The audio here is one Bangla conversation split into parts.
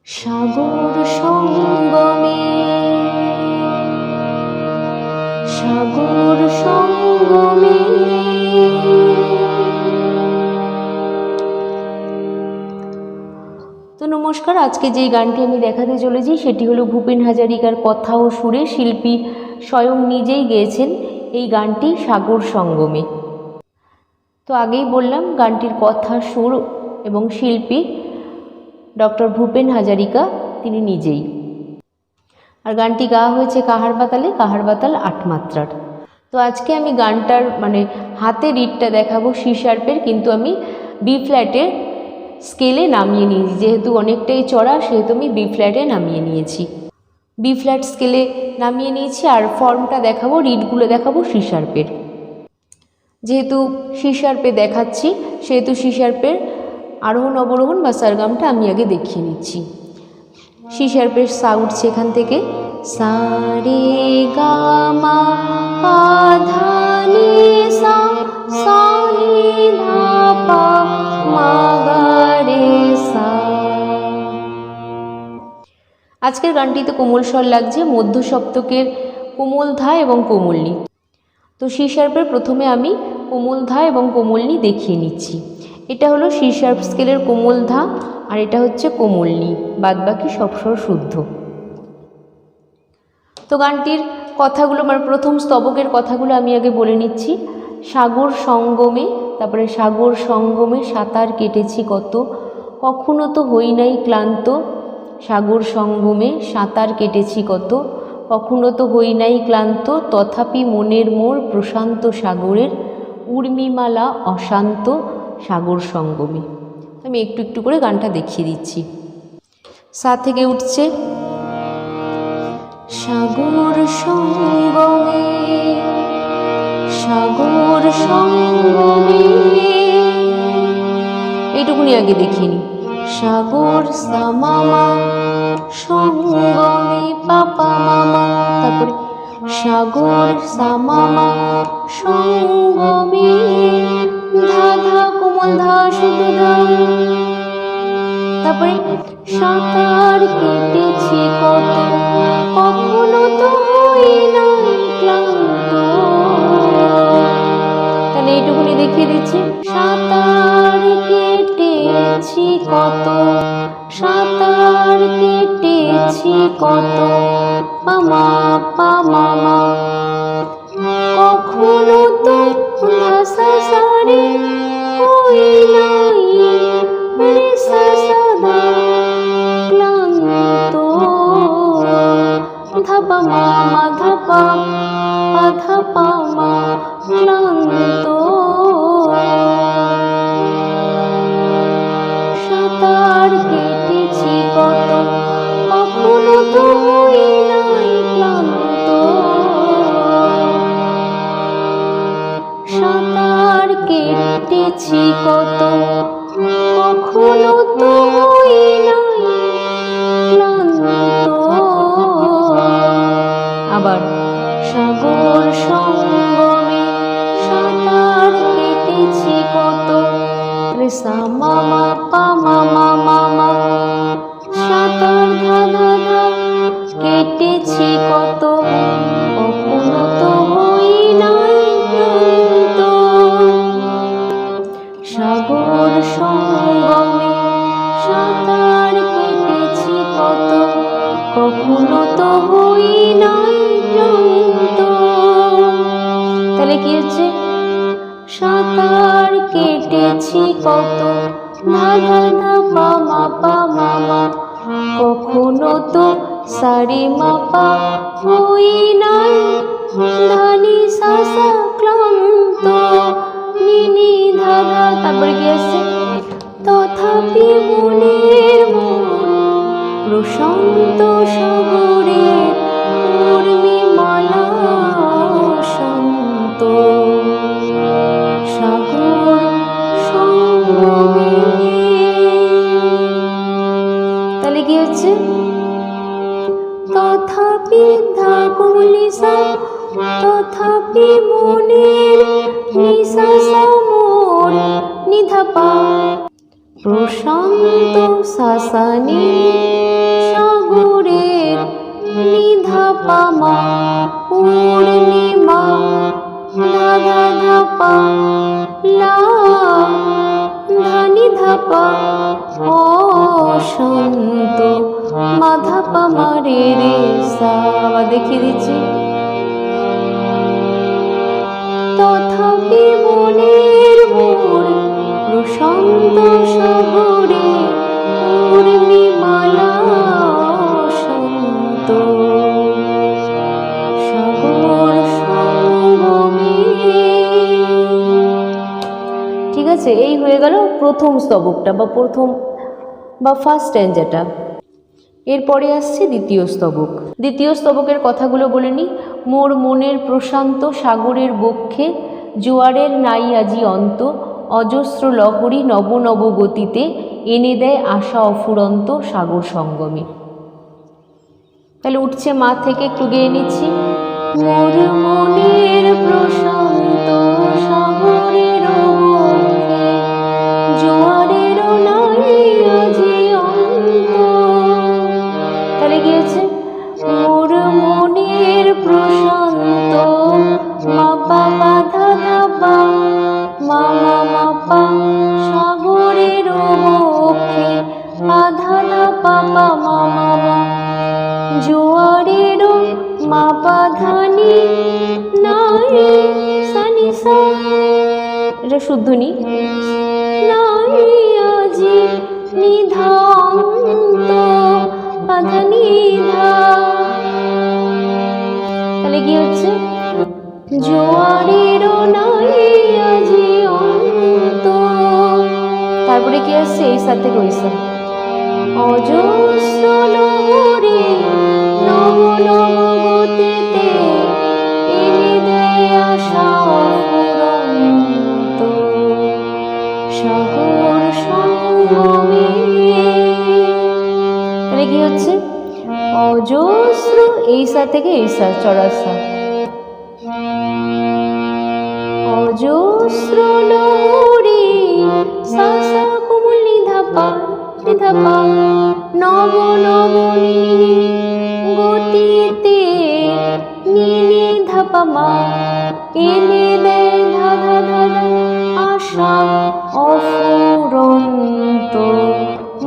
সাগর সঙ্গমে, সাগর সঙ্গমে। তো নমস্কার, আজকে যেই গানটি আমি দেখাতে চলেছি সেটি হলো ভূপেন হাজারিকার কথা ও সুরে শিল্পী স্বয়ং নিজেই গেয়েছেন এই গানটি সাগর সঙ্গমে। তো আগেই বললাম গানটির কথা, সুর এবং শিল্পী ডক্টর ভূপেন হাজারিকা তিনি নিজেই। আর গানটি গাওয়া হয়েছে কাহার বাতালে, কাহার বাতাল 8 মাত্রার। তো আজকে আমি গানটার হাতে রিডটা দেখাবো সি শার্পের, কিন্তু আমি বি ফ্ল্যাটের স্কেলে নামিয়ে নিয়েছি। যেহেতু অনেকটাই চড়া সেহেতু আমি বি ফ্ল্যাটে নামিয়ে নিয়েছি, বি ফ্ল্যাট স্কেলে নামিয়ে নিয়েছি। আর ফর্মটা দেখাবো, রিডগুলো দেখাবো সি শার্পের। যেহেতু সি শার্পে দেখাচ্ছি সেহেতু সি শার্পের আরোহণ অবরোহণ বা সারগামটা আমি আগে দেখিয়ে নিচ্ছি। সি শার্পের সা উঠছে এখান থেকে, সা রে গা মা পা ধা নি সা, সা নি ধা পা মা গা রে সা। আজকের গানটিতে কোমল স্বর লাগছে, মধ্য সপ্তকের কোমল ধা এবং কোমলনি। তো সি শার্পের প্রথমে আমি কোমল ধা এবং কোমলনি দেখিয়ে নিচ্ছি। এটা হলো সি শার্প স্কেলের কোমল ধা, আর এটা হচ্ছে কোমলনি, বাদ বাকি সব স্বর শুদ্ধ। তো গানটির কথাগুলো প্রথম স্তবকের কথাগুলো আমি আগে বলে নিচ্ছি। সাগর সঙ্গমে, তারপরে সাগর সঙ্গমে সাঁতার কেটেছি কত, কখনো তো হই নাই ক্লান্ত। সাগর সঙ্গমে সাঁতার কেটেছি কত, কখনো তো হই নাই ক্লান্ত। তথাপি মনের মোর প্রশান্ত সাগরের, উর্মিমালা অশান্ত সাগর সঙ্গমে। আমি একটু একটু করে গানটা দেখিয়ে দিচ্ছি। সা থেকে উঠছে সাগর সঙ্গমে, সাগর সঙ্গমে। এইটুকুনি আগে দেখিয়ে নি। সাগর সা মামা সঙ্গমে পাপা মামা, তারপরে সাগর সা মামা সঙ্গমে ধা ধা কোমল ধা শুদ্ধ ধা। তারপরে সাঁতার কেটেছি কত, কখনো তো হই নাই ক্লান্ত। তাহলে এইটুকুনি দেখিয়ে দিচ্ছি। সাঁতার কেটেছি কত, সাঁতার কেটেছি কত মামা পা মামা, কখনো তো ভাষা সারে হই নাই রে সা সা ধা ক্লান্ত। ধাপা মামা ধাপা পা ধাপা মা ক্লান্ত। সাঁতার কেটেছি কত, কখনো তো হই নাই ক্লান্ত। সাঁতার কেটেছি কত, কখনো তো হই নাই ক্লান্ত। আবার সাগর সঙ্গমে সাঁতার কেটেছি কত, সা মামা পা মামা মামা, সাঁতার ধা ধা ধা কেটেছি কত, কখনো তো হই নাই ক্লান্ত। সাগর সঙ্গমে সাঁতার কেটেছি কত, কখনো তো হই নাই ক্লান্ত। তাহলে কি হচ্ছে? সাঁতার কেটেছি কত ধা ধা ধা পা মামা, কখনো তো সারে মা পা হই নাই ধানি সা সা ক্লান্ত নি নি ধা ধা। তারপরে কি আসছে? তথাপি মনের মন প্রশান্ত সাগরের, উর্মিমালা শান্ত সাগর সঙ্গমে। তাহলে কি হচ্ছে? তথাপি ধা কোমলি সা, তথাপি মনের নিসা সা মোর নিধা পা প্রশান্ত সাসানি পা মা পূর্ণিমা ধা ধা ধা পা লা ধা নি ধা পা অশান্ত মা ধা পা মা রে রে সা। আবার দেখিয়ে দিচ্ছি। তথাপি মনের মোর প্রশান্ত সাগরে উর্মিমালা শান্ত সাগর সঙ্গমে। ঠিক আছে, এই হয়ে গেল প্রথম স্তবকটা বা ফার্স্ট স্ট্যাঞ্জাটা। এরপরে আসছে দ্বিতীয় স্তবক। দ্বিতীয় স্তবকের কথাগুলো বলে নিই। মোর মনের প্রশান্ত সাগরের বক্ষে জোয়ারের নাই আজি অন্ত, অজস্র লহরী নব নব গতিতে এনে দেয় আশা অফুরন্ত সাগর সঙ্গমে। তাহলে উঠছে মা থেকে, একটু গেয়ে নিচ্ছি। মোর মনের প্রশান্ত সাগরের বক্ষে জোয়ারের নাই আজি অন্ত। তাহলে গিয়েছে মোর মনের প্রশান্ত মা পা পা ধা ধা পা মা মা মা পা সাগরের বক্ষে পা ধা ধা পা পা মা মা মা জোয়ারের মা পা ধা নি নাই সা নি সা। এটা শুদ্ধ নি। নাই আজি নিধান্ত পা ধা নি ধা। তাহলে কি হচ্ছে জোয়ারের নাই আজি অন্ত। তারপরে কি আসছে এই সাথে কইছে অজস্র লহরী নব নব গতিতে এনে দেয় আশা অফুরন্ত সাগর সঙ্গমে। তাহলে কি হচ্ছে অজস্র এই সা থেকে এই সা চড়াসা অজস্র লহরী সা সা কোমল নিধা পা নব নব গতিতে নি নি ধা পা মা এনে দেয় ধা ধা ধা ধা আশা অফুরন্ত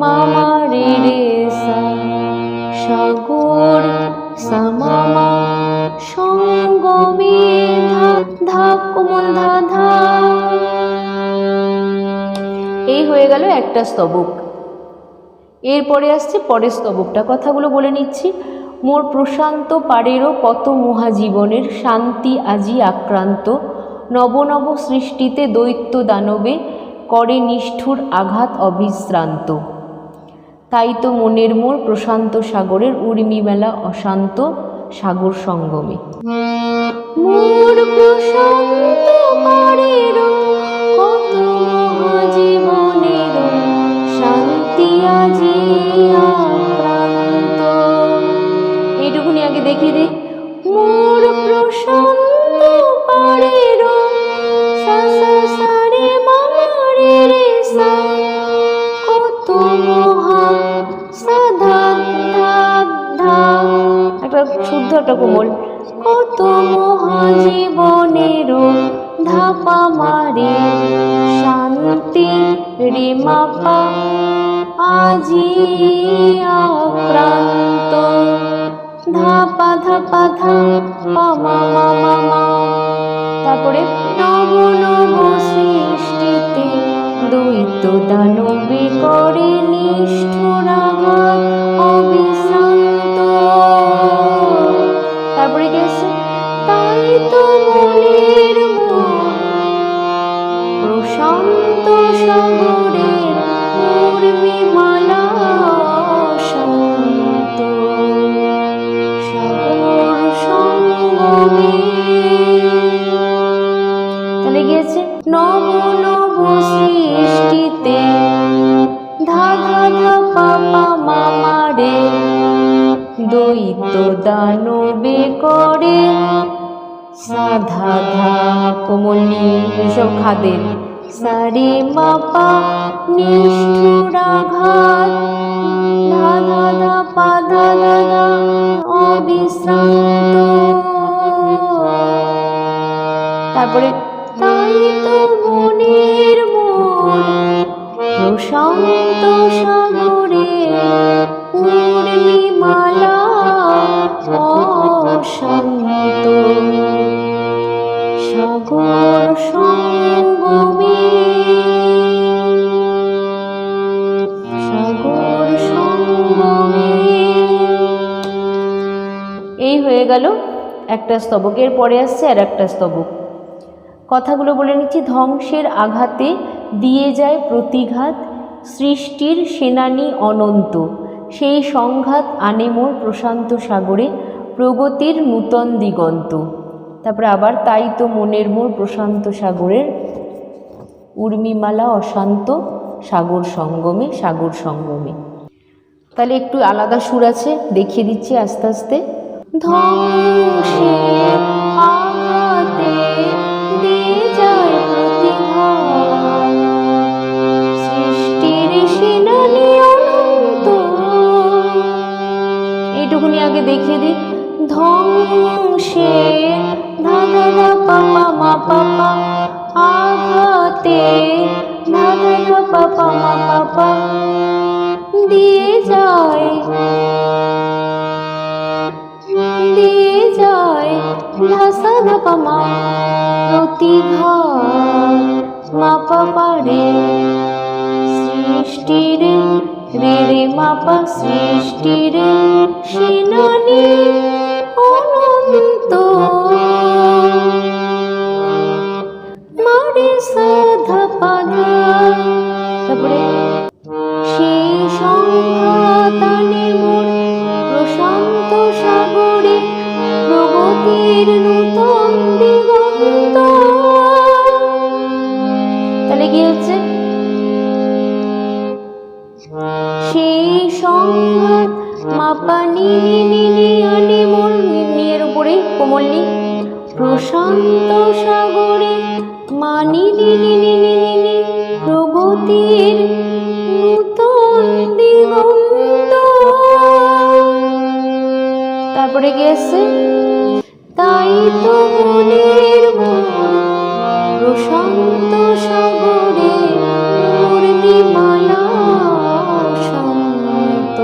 মা মা রে রে সা সাগর সা মা মা সঙ্গমে ধা ধা কোমল ধা ধা। এই হয়ে গেল একটা স্তবক। এরপরে আসছে পরের স্তবকটা। কথাগুলো বলে নিচ্ছি। মোর প্রশান্ত পারেরও কত মহাজীবনের শান্তি আজি আক্রান্ত, নব নব সৃষ্টিতে দৈত্য দানবে করে নিষ্ঠুর আঘাত অবিশ্রান্ত। তাই তো মনের মোর প্রশান্ত সাগরের উর্মিমেলা অশান্ত সাগর সঙ্গমে। মোর প্রশান্ত পারেরও কত মহাজীবনের শান্তি আজি আক্রান্ত। এইটুকুনি আগে দেখিয়ে দিই। মোর প্রশান্ত পারেরও সা সা সা রে মা মা রে রে সা কত মহা সা ধা ধা ধা। একটা শুদ্ধ একটা কোমল কত মহাজীবনেরও ধা পা মা রে শান্তি রে মা পা আজি আক্রান্ত ধা পা ধা পা ধা পা মা মা মা মা। তারপরে নব নব সৃষ্টিতে দৈত্য দানবে করে নিষ্ঠুর আঘাত অবিশ্রান্ত। তারপরে গেছে তাই তো মনের মোর প্রশান্ত সাগরের উর্মিমালা শান্ত সাগর সঙ্গমে। তাহলে গিয়েছে নব নব সৃষ্টিতে ধা ধা ধা পা পা মা মা রে দৈত্য দানবে করে সা ধা ধা কোমলি এসব খাদের সা রে মা পা নিষ্ঠুর আঘাত ধা ধা ধা পা ধা ধা ধা অবিশ্রান্ত তারপরে তাই তো মনের মন প্রশান্ত সাগরে পূর্ণিমালা অশান্ত সাগর সঙ্গমে সাগর সঙ্গমে। এই হয়ে গেল একটা স্তবকের পরে আসছে আর একটা স্তবক। কথাগুলো বলে নিচ্ছি। ধ্বংসের আঘাতে দিয়ে যায় প্রতিঘাত, সৃষ্টির সেনানী অনন্ত, সেই সংঘাত আনে মোর প্রশান্ত সাগরে প্রগতির নূতন দিগন্ত। তারপরে আবার তাই তো মনের মোর প্রশান্ত সাগরের উর্মিমালা অশান্ত সাগর সঙ্গমে সাগর সঙ্গমে। তাহলে একটু আলাদা সুর আছে, দেখিয়ে দিচ্ছি আস্তে আস্তে। ধ্বংসের আঘাতে দিয়ে যায় প্রতিঘাত, সৃষ্টির সেনানী অনন্ত। এইটুকুনি আগে দেখিয়ে দিই। ধ্বংসের ধা ধা ধা পা পা মা পা পা, আঘাতে ধা ধা ধা পা পা মা পা পা, দিয়ে যায় ধা ধা পা মা, প্রতিঘাত মা পা পা রে, সৃষ্টির রে রে মা পা, সৃষ্টির সেনানী অনন্ত মারে সা ধা পা ধা। তারপরে সেই সংঘাত আনে মোর প্রশান্ত সাগরে প্রগতির নূতন দিগন্ত। তাহলে কি হচ্ছে? সেই সংঘাত মাপা নি নি নি আনে মোর, নিয়ের উপরে কোমল নি, প্রশান্ত সাগরে মানি নি নি নি নি নি নি, প্রগতির নূতন দিগন্ত। তারপরে কি আসছে? তাই তো মনের মন প্রশান্ত সাগরে পূর্ণিমালা শান্ত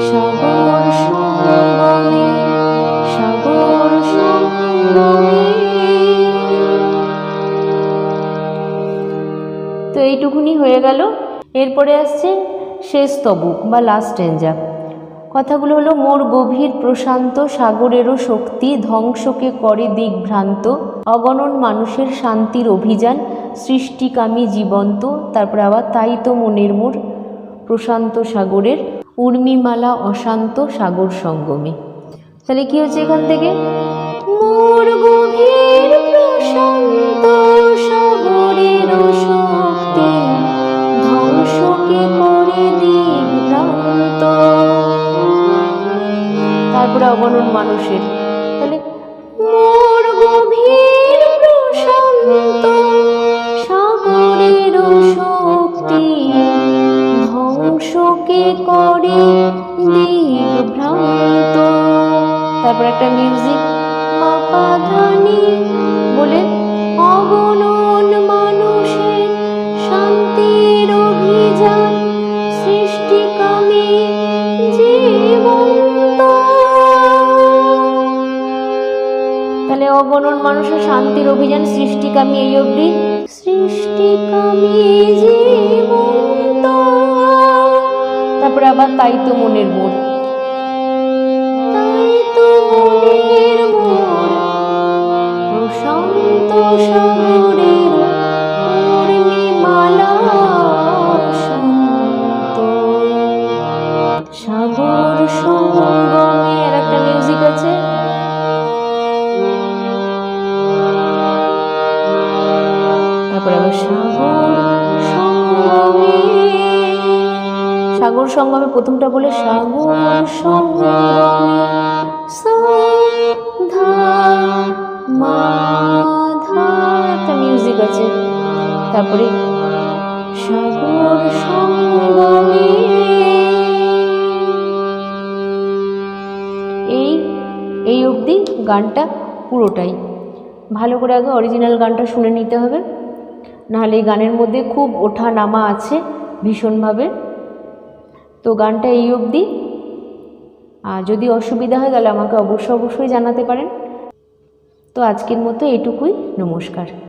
সাগর সঙ্গমে সাগর সঙ্গমে। তো এইটুকুনি হয়ে গেল। এরপরে আসছে শেষ স্তবক বা লাস্ট স্ট্যাঞ্জা। কথাগুলো হলো মোর গভীর প্রশান্ত সাগরেরও শক্তি ধ্বংসকে করে দিগ্ভ্রান্ত, অগণন মানুষের শান্তির অভিযান সৃষ্টিকামী জীবন্ত। তারপরে আবার তাই তো মনের মোর প্রশান্ত সাগরের উর্মিমালা অশান্ত সাগর সঙ্গমে। তাহলে কি হচ্ছে এখান থেকে? মোর গভীর প্রশান্ত সাগরেরও শক্তি ধ্বংসকে করে দিগ্ভ্রান্ত। তারপরে অগণন মানুষের। তাহলে মোর গভীর প্রশান্ত সাগরের শক্তি ধ্বংসকে করে দিগ্ভ্রান্ত। তারপর একটা মিউজিক মাপা ধানি বলে অগণন মানুষের শান্তির অভিযান সৃষ্টিকামী জীবন্ত। তাহলে অগণন মানুষের শান্তির অভিযান সৃষ্টিকামী, এই অবধি সৃষ্টিকামী জীবন্ত। তারপরে আবার তাই তো মনের মোর, তাই তো মনের মোর প্রশান্ত সাগরের পূর্ণিমালা শান্ত সাগর সঙ্গমে। আর একটা মিউজিক আছে। তারপরে আবার সাগর সঙ্গমে। সাগর সঙ্গমে প্রথমটা বলে সাগর সঙ্গমে সা ধা মা ধা, একটা মিউজিক আছে। তারপরে সাগর সঙ্গমে। এই অবধি গানটা পুরোটাই। ভালো করে আগে অরিজিনাল গানটা শুনে নিতে হবে, নাহলে এই গানের মধ্যে খুব ওঠা নামা আছে ভীষণভাবে। তো গানটা এই অবধি। আর যদি অসুবিধা হয় তাহলে আমাকে অবশ্যই জানাতে পারেন। তো আজকের মতো এটুকুই, নমস্কার।